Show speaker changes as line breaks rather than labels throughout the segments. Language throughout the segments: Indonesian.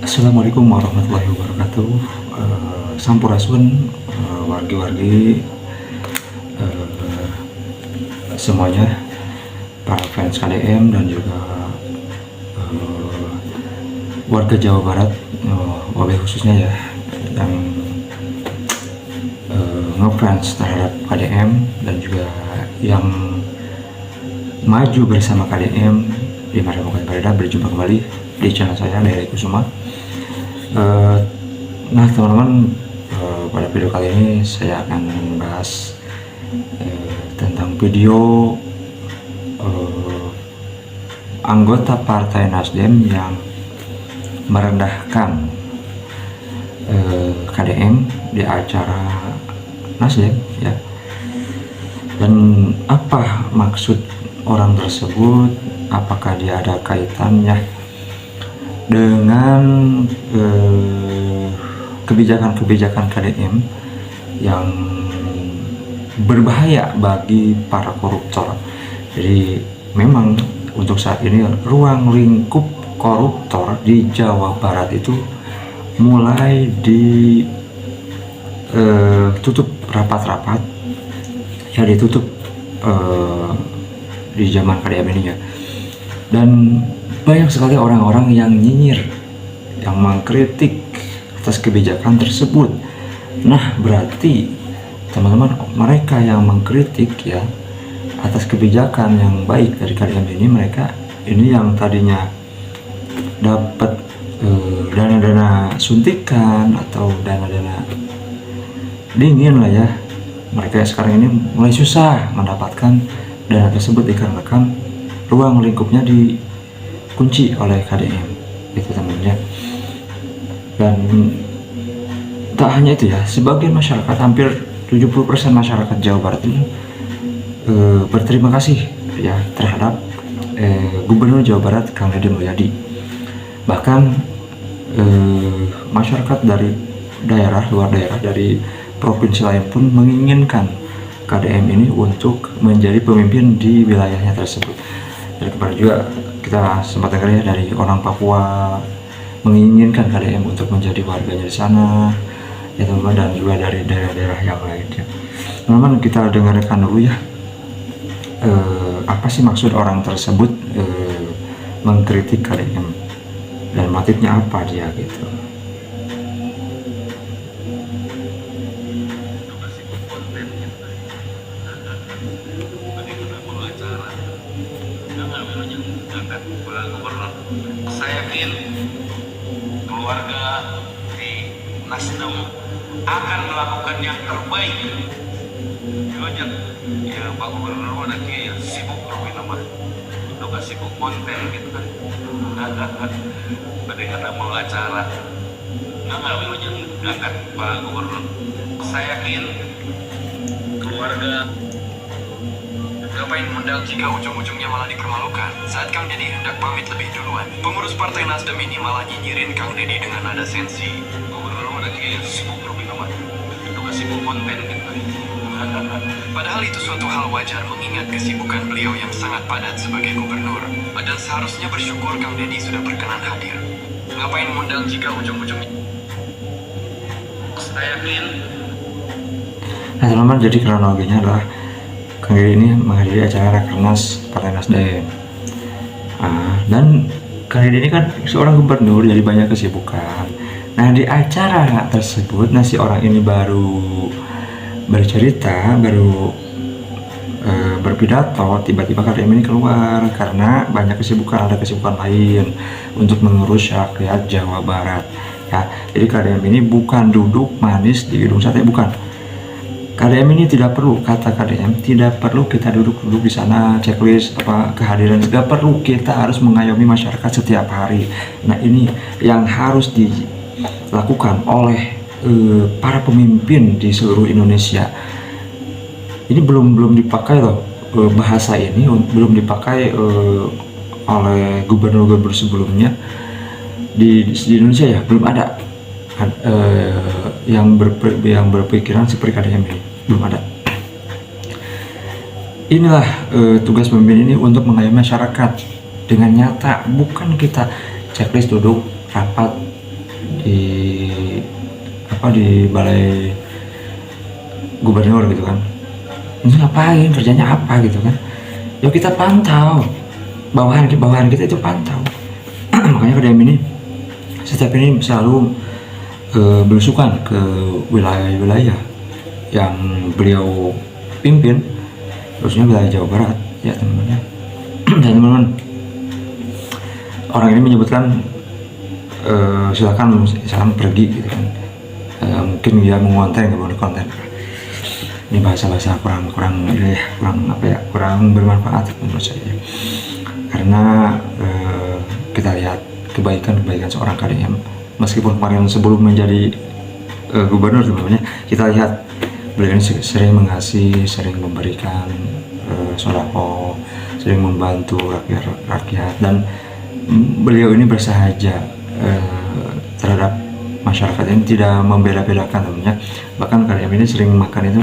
Assalamualaikum warahmatullahi wabarakatuh. Sampurasun, wargi-wargi semuanya, para fans KDM dan juga warga Jawa Barat, wabil khususnya ya, yang ngefans terhadap KDM dan juga yang maju bersama KDM di masa bukan berbeda. Berjumpa kembali di channel saya, Lery Kusuma. Nah teman-teman, pada video kali ini saya akan membahas tentang video anggota Partai Nasdem yang merendahkan KDM di acara Nasdem ya. Dan apa maksud orang tersebut? Apakah dia ada kaitannya dengan kebijakan-kebijakan KDM yang berbahaya bagi para koruptor? Jadi memang untuk saat ini ruang lingkup koruptor di Jawa Barat itu mulai ditutup rapat-rapat ya, ditutup di zaman KDM ini ya. Dan banyak sekali orang-orang yang nyinyir, yang mengkritik atas kebijakan tersebut. Nah berarti teman-teman, mereka yang mengkritik ya atas kebijakan yang baik dari KDM ini, mereka ini yang tadinya dapat dana-dana suntikan atau dana-dana dingin lah ya, mereka sekarang ini mulai susah mendapatkan dana tersebut dikarenakan ruang lingkupnya dikunci oleh KDM itu teman-teman ya. Dan tak hanya itu ya, sebagian masyarakat, hampir 70% masyarakat Jawa Barat ini berterima kasih ya terhadap Gubernur Jawa Barat Kang Deddy Mulyadi. Bahkan masyarakat dari daerah, luar daerah, dari provinsi lain pun menginginkan KDM ini untuk menjadi pemimpin di wilayahnya tersebut. Dan kemarin juga kita sempat dengar ya dari orang Papua menginginkan KDM untuk menjadi warganya di sana ya teman-teman, dan juga dari daerah-daerah yang lainnya. Teman-teman, kita dengarkan dulu ya apa sih maksud orang tersebut mengkritik KDM dan motifnya apa dia gitu.
Saya yakin keluarga di Nasdem akan melakukan yang terbaik. Banyak ya Pak Gubernur ada ya sibuk tapi nama udah sibuk konten gitu kan. Pada kata mau acara nggak banyak ngangkat Pak Gubernur. Saya yakin keluarga ngapain modal jika ujung-ujungnya malah dipermalukan. Saat Kang Deddy hendak pamit lebih duluan, pengurus Partai Nasdem ini malah nyinyirin Kang Deddy dengan nada sensi. Gubernur ada kayak sibuk lebih lama, udah sibuk konten gitu. Padahal itu suatu hal wajar mengingat kesibukan beliau yang sangat padat sebagai gubernur. Dan seharusnya bersyukur Kang Deddy sudah berkenan hadir. Ngapain modal jika ujung-ujungnya? Saya yakin.
Nah teman-teman, jadi kronologinya adalah Kang Deddy ini menghadiri acara Rakernas Partai Nasdem. Dan Kang Deddy ini kan seorang gubernur, jadi banyak kesibukan. Nah di acara tersebut, si orang ini baru bercerita, baru berpidato, tiba-tiba KDM ini keluar karena banyak kesibukan, ada kesibukan lain untuk mengurus rakyat Jawa Barat ya. Jadi KDM ini bukan duduk manis di gedung sate, bukan. KDM ini tidak perlu, kata KDM, tidak perlu kita duduk-duduk di sana checklist apa kehadiran, tidak perlu kita harus mengayomi masyarakat setiap hari. Nah ini yang harus dilakukan oleh para pemimpin di seluruh Indonesia. Ini belum dipakai loh, bahasa ini belum dipakai oleh gubernur-gubernur sebelumnya di Indonesia ya, belum ada yang berpikiran seperti KDM ini, belum ada. Inilah tugas pemimpin ini, untuk mengayomi masyarakat dengan nyata, bukan kita checklist duduk rapat di di balai gubernur gitu kan. Ini ngapain, kerjanya apa gitu kan. Yuk kita pantau, bawahan kita itu pantau. Makanya KDM ini setiap ini selalu belusukan ke wilayah-wilayah yang beliau pimpin, khususnya wilayah Jawa Barat ya teman-teman ya. Dan teman-teman, orang ini menyebutkan silakan pergi gitu kan. Mungkin dia mengonten, nggak boleh konten. Ini bahasa-bahasa kurang bermanfaat menurut saya. Karena kita lihat kebaikan seorang KDM, meskipun kemarin sebelum menjadi gubernur teman-teman, kita lihat beliau ini sering mengasihi, sering memberikan sodako, sering membantu rakyat, dan beliau ini bersahaja terhadap masyarakat ini, tidak membeda-bedakan temennya. Bahkan KDM ini sering makan itu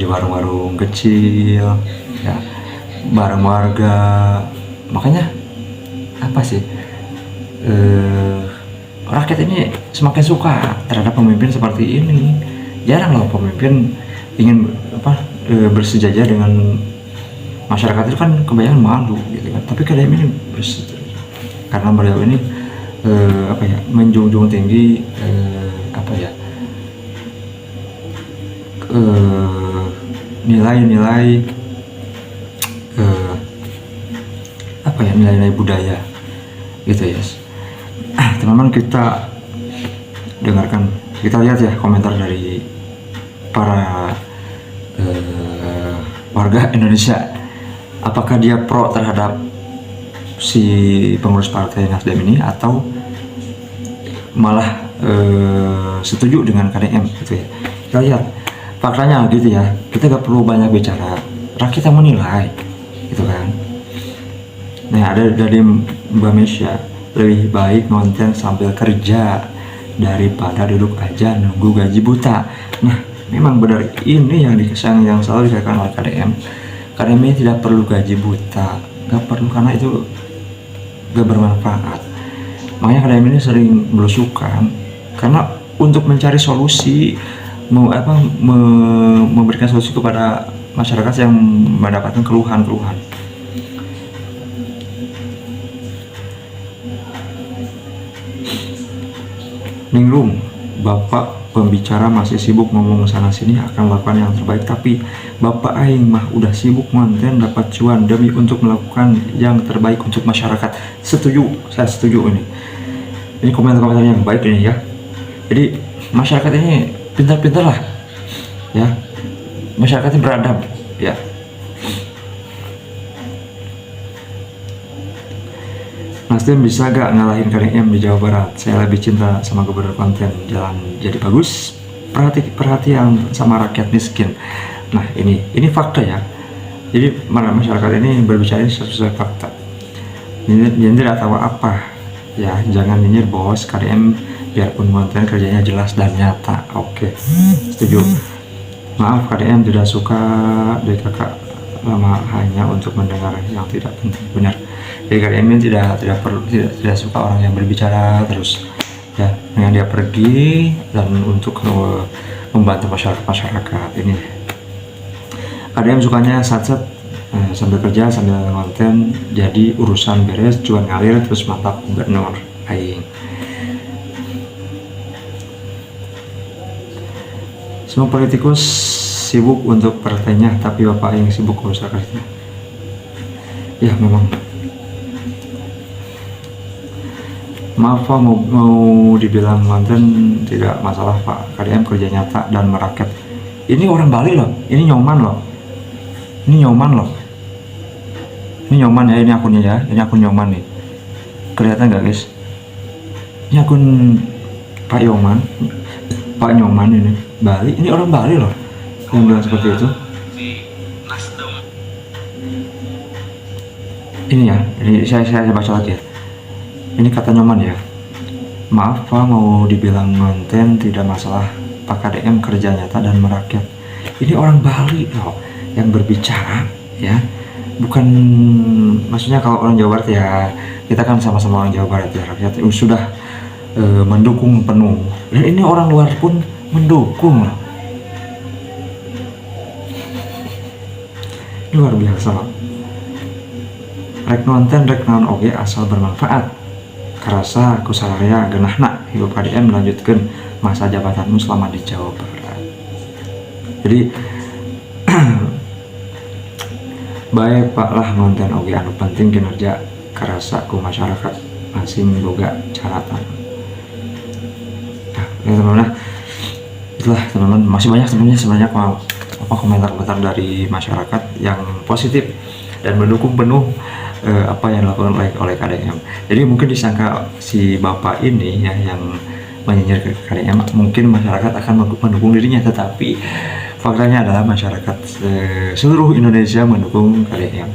di warung-warung kecil ya, bareng warga. Makanya apa sih, rakyat ini semakin suka terhadap pemimpin seperti ini. Jarang loh pemimpin ingin bersejajar dengan masyarakat, itu kan kebanyakan malu gitu kan. Tapi KDM ini karena beliau ini menjunjung tinggi nilai-nilai nilai-nilai budaya gitu ya. Teman-teman, kita dengarkan, kita lihat ya komentar dari para warga Indonesia. Apakah dia pro terhadap si pengurus partai Nasdem ini, atau malah setuju dengan KDM gitu ya. Kita lihat faktanya gitu ya. Kita gak perlu banyak bicara, rakyat yang menilai gitu kan. Nah, ada dari Mbak Mesya, lebih baik ngonten sambil kerja daripada duduk aja nunggu gaji buta. Nah, memang benar, ini yang selalu dikatakan oleh KDM. KDM ini tidak perlu gaji buta, gak perlu, karena itu gak bermanfaat. Makanya KDM ini sering belusukan karena untuk mencari solusi, memberikan solusi kepada masyarakat yang mendapatkan keluhan-keluhan. Ningrum, Bapak pembicara masih sibuk ngomong sana sini akan melakukan yang terbaik, tapi Bapak aing mah udah sibuk konten dapat cuan demi untuk melakukan yang terbaik untuk masyarakat. Setuju, saya setuju ini. Ini komentar-komentar yang baik ini ya. Jadi masyarakat ini pintar-pintar lah ya. Masyarakatnya beradab ya. Nasdem bisa gak ngalahin KDM di Jawa Barat? Saya lebih cinta sama gubernur konten, jalan jadi bagus, perhatian sama rakyat miskin. Nah, ini fakta ya. Jadi masyarakat ini berbicara sesuai fakta. Ini tidak tahu apa ya, jangan nyinyir bos. KDM biarpun konten kerjanya jelas dan nyata. Oke, setuju. Maaf, KDM tidak suka dari kakak lama hanya untuk mendengar yang tidak penting. Benar. Jadi KDM ini tidak suka orang yang berbicara terus ya, dengan dia pergi dan untuk membantu masyarakat ini. KDM sukanya satset sambil kerja sambil konten, jadi urusan beres, cuan ngalir, terus mantap gubernur aing. Semua politikus sibuk untuk partainya, tapi bapak aing sibuk urus rakyatnya. Ya memang. Maaf Pak, mau dibilang konten tidak masalah Pak. KDM kerja nyata dan merakyat. Ini orang Bali loh, ini nyoman loh. Ini nyoman ya, ini akunnya ya. Ini akun nyoman nih. Kelihatan nggak guys? Ini akun Pak Nyoman ini. Bali, ini orang Bali loh yang bilang seperti itu. Ini ya, ini saya baca lagi ya. Ini kata Nyoman ya. Maaf Pak, mau dibilang konten tidak masalah. Pak KDM kerja nyata dan merakyat. Ini orang Bali loh yang berbicara ya, bukan, maksudnya kalau orang Jawa Barat ya, kita kan sama-sama orang Jawa Barat ya, rakyat sudah mendukung penuh, dan ini orang luar pun mendukung loh. Luar biasa loh. Rek nonton rek naon oge asal bermanfaat, karasa kusararea genahna hidup KDM melanjutkan masa jabatanmu selama di Jawa Barat. Jadi baik Pak lah ngonten oge anu penting kinerja karasa ku masyarakat masih boga caratan. Nah, ya teman-teman, itulah teman-teman, masih banyak sebenarnya komentar-komentar dari masyarakat yang positif dan mendukung penuh apa yang dilakukan oleh KDM. Jadi mungkin disangka si bapak ini ya yang menyinyir ke KDM, mungkin masyarakat akan mendukung dirinya, tetapi faktanya adalah masyarakat seluruh Indonesia mendukung KDM.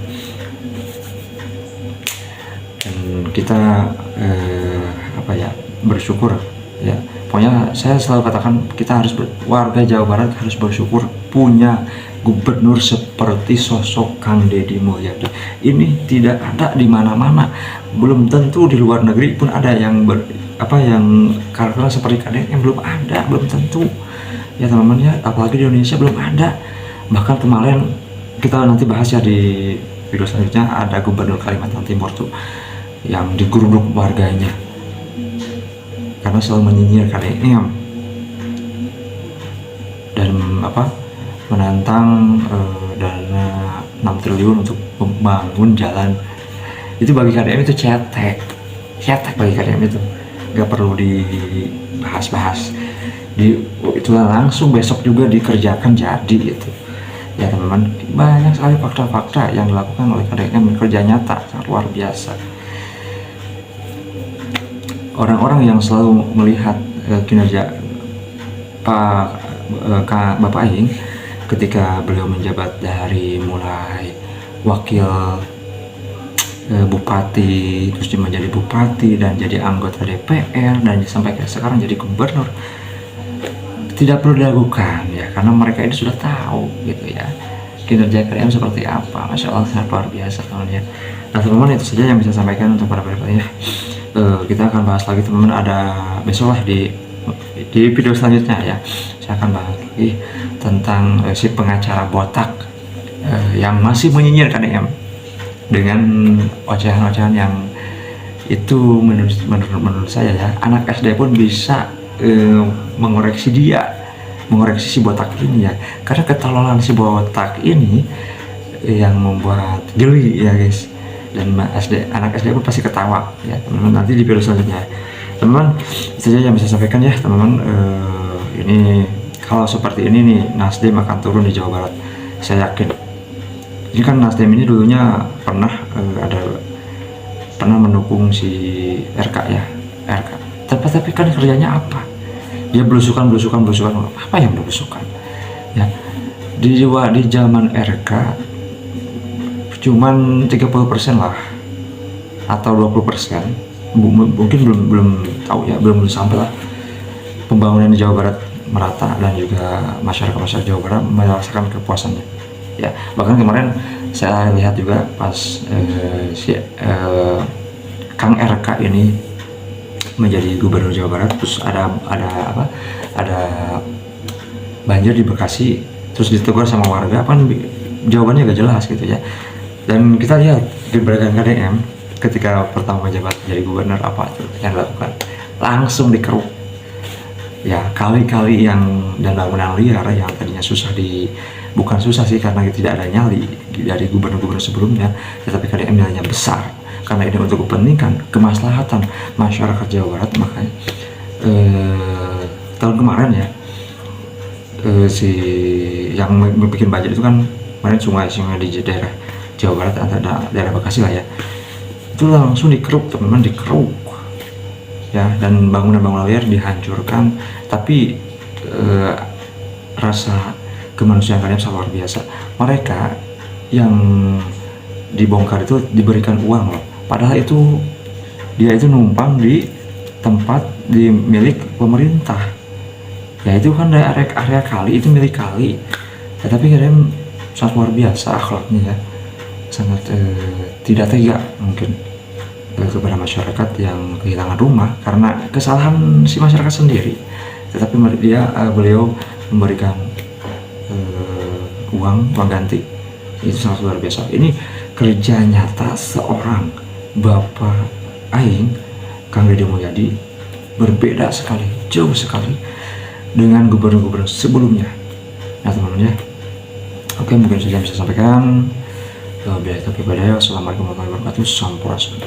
Dan kita bersyukur ya. Pokoknya saya selalu katakan kita harus warga Jawa Barat harus bersyukur punya gubernur seperti sosok Kang Deddy Mulyadi. Ini tidak ada di mana-mana. Belum tentu di luar negeri pun ada yang karakter seperti KDM, belum ada, belum tentu. Ya teman-teman ya, apalagi di Indonesia belum ada. Bahkan kemarin kita nanti bahas ya di video selanjutnya, ada gubernur Kalimantan Timur tuh yang digeruduk warganya karena selalu menyinyir KDM dan menantang dana 6 triliun untuk membangun jalan. Itu bagi KDM itu cetek bagi KDM itu, nggak perlu dibahas-bahas. Itu langsung besok juga dikerjakan jadi itu. Ya teman-teman, banyak sekali fakta-fakta yang dilakukan oleh KDM, kerja nyata sangat luar biasa. Orang-orang yang selalu melihat kinerja Bapak Aing ketika beliau menjabat dari mulai wakil bupati, terus menjadi bupati dan jadi anggota DPR dan sampai sekarang jadi gubernur, tidak perlu dilakukan ya, karena mereka itu sudah tahu gitu ya kinerja KDM seperti apa. Masya Allah, sangat luar biasa teman-teman. Nah teman-teman, itu saja yang bisa saya sampaikan untuk para penonton ya. Kita akan bahas lagi teman-teman, ada besok lah di video selanjutnya ya. Saya akan bahas lagi tentang si pengacara botak yang masih menyinyir KDM dengan ocehan-ocehan yang itu menurut saya ya, anak SD pun bisa mengoreksi si botak ini ya, karena ketololan si botak ini yang membuat geli ya guys. Dan anak SD pun pasti ketawa ya teman-teman, nanti di video selanjutnya teman-teman. Itu saja yang bisa saya sampaikan ya teman-teman. Ini kalau seperti ini nih, Nasdem akan turun di Jawa Barat, saya yakin. Ini kan Nasdem ini dulunya pernah mendukung si RK ya, RK. Tapi kan kerjanya apa? Dia belusukan apa yang belusukan ya. Di zaman RK cuman 30% lah atau 20%, mungkin belum tahu ya, belum sampai lah pembangunan di Jawa Barat merata dan juga masyarakat Jawa Barat merasakan kepuasannya ya. Bahkan kemarin saya lihat juga pas Kang RK ini menjadi gubernur Jawa Barat, terus ada banjir di Bekasi, terus ditegur sama warga, jawabannya gak jelas gitu ya. Dan kita lihat gebrakan KDM ketika pertama menjabat jadi gubernur, apa itu yang dilakukan, langsung dikeruk ya. Kali-kali yang dan bangunan liar yang tadinya bukan susah sih karena tidak ada nyali dari gubernur-gubernur sebelumnya, tetapi KDM nilainya besar karena ini untuk kepentingan kemaslahatan masyarakat Jawa Barat. Makanya tahun kemarin ya, si yang bikin budget itu kan kemarin sungai di daerah Jawa Barat, antara daerah Bekasi lah ya, itu langsung dikeruk teman-teman, dikeruk ya, dan bangunan-bangunan liar dihancurkan. Tapi rasa kemanusiaan kalian sangat luar biasa. Mereka yang dibongkar itu diberikan uang loh, padahal dia itu numpang di tempat milik pemerintah ya. Itu kan area kali, itu milik kali ya, tapi kalian sangat luar biasa akhlaknya ya, sangat tidak tega mungkin kepada masyarakat yang kehilangan rumah karena kesalahan si masyarakat sendiri. Tetapi beliau memberikan uang ganti, itu sangat luar biasa. Ini kerja nyata seorang Bapak Aing, Kang Deddy Mulyadi, berbeda sekali, jauh sekali dengan gubernur-gubernur sebelumnya. Nah teman-teman ya, oke, mungkin saja bisa sampaikan. Wassalamualaikum warahmatullahi wabarakatuh. Sampurasun.